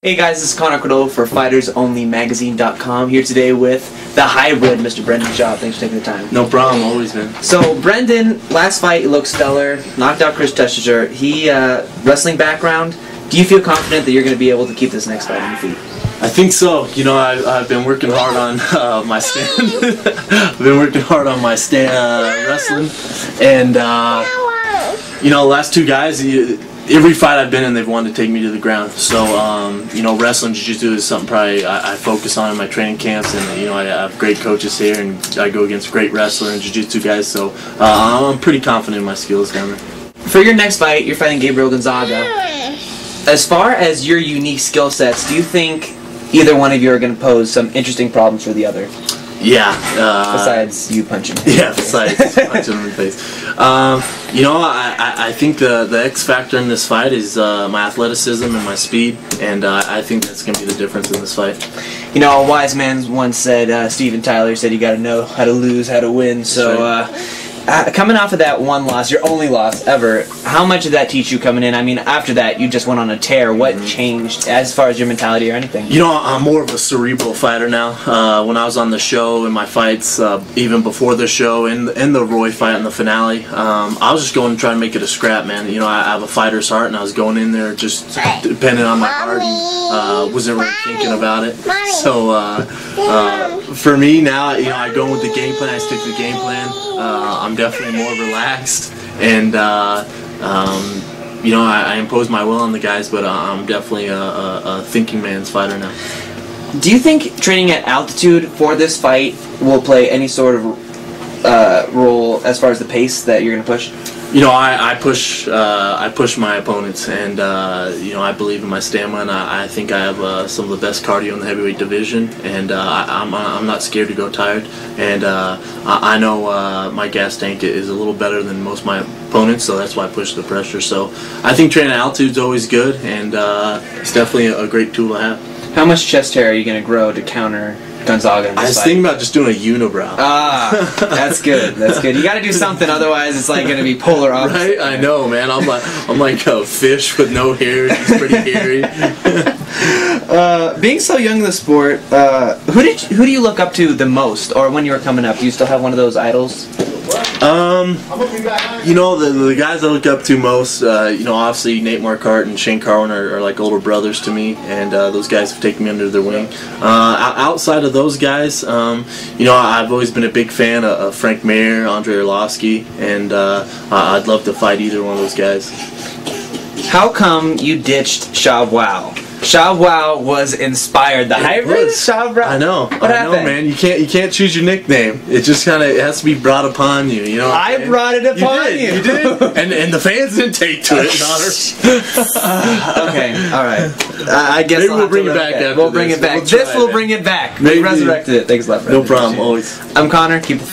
Hey guys, this is Connor Cordova for FightersOnlyMagazine.com here today with the hybrid, Mr. Brendan Schaub. Thanks for taking the time. No problem, always, man. So, Brendan, last fight you looked stellar, knocked out Chris Tuscherer. He, wrestling background, do you feel confident that you're going to be able to keep this next fight on your feet? I think so. You know, I've been working hard on my stand. I've been working hard on my wrestling, and you know, the last two guys, every fight I've been in, they've wanted to take me to the ground. So, you know, wrestling, jiu-jitsu is something probably I focus on in my training camps, and you know, I have great coaches here, and I go against great wrestler and jiu-jitsu guys. So, I'm pretty confident in my skills down there. For your next fight, you're fighting Gabriel Gonzaga. As far as your unique skill sets, do you think either one of you are going to pose some interesting problems for the other? Yeah. Besides you punching him. Yeah, besides punching him in the face. You know, I think the X factor in this fight is my athleticism and my speed, and I think that's going to be the difference in this fight. You know, a wise man once said, Steven Tyler said, you got to know how to lose, how to win. So, coming off of that one loss, your only loss ever, how much did that teach you coming in? I mean, after that, you just went on a tear. What changed as far as your mentality or anything? You know, I'm more of a cerebral fighter now. When I was on the show, in my fights, even before the show, in the Roy fight and the finale, I was just going to try and make it a scrap, man. You know, I have a fighter's heart, and I was going in there just depending on my heart, and wasn't really thinking about it. So, for me now, you know, I go with the game plan, I stick to the game plan. I'm definitely more relaxed, and you know, I impose my will on the guys, but I'm definitely a thinking man's fighter now. Do you think training at altitude for this fight will play any sort of role as far as the pace that you're going to push? You know, I push my opponents, and you know, I believe in my stamina, and I think I have some of the best cardio in the heavyweight division, and I'm not scared to go tired, and I know my gas tank is a little better than most of my opponents, so that's why I push the pressure. So I think training at altitude is always good, and it's definitely a great tool to have. How much chest hair are you going to grow to counter Gonzaga in this I was fight? thinking about just doing a unibrow. Ah, that's good. That's good. You got to do something, otherwise it's like going to be polar opposite. Right? I know, man. I'm like a fish with no hair. He's pretty hairy. Being so young in the sport, who do you look up to the most, or when you were coming up, do you still have one of those idols? You know, the guys I look up to most, you know, obviously Nate Marquardt and Shane Carwin are like older brothers to me, and those guys have taken me under their wing. Outside of those guys, you know, I've always been a big fan of Frank Mir, Andre Arlovsky, and I'd love to fight either one of those guys. How come you ditched Schaub Wow? Schaub Wow was inspired. The hybrid Schaub Wow. I know. What happened? I know, man. You can't choose your nickname. It just kind of has to be brought upon you. You know. I brought it upon you. You did. And the fans didn't take to it, Connor. Okay. All right. I guess maybe we'll bring it back. We'll bring it back. This will bring it back. We resurrected it. Thanks a lot, no problem. Always. I'm Connor. Keep the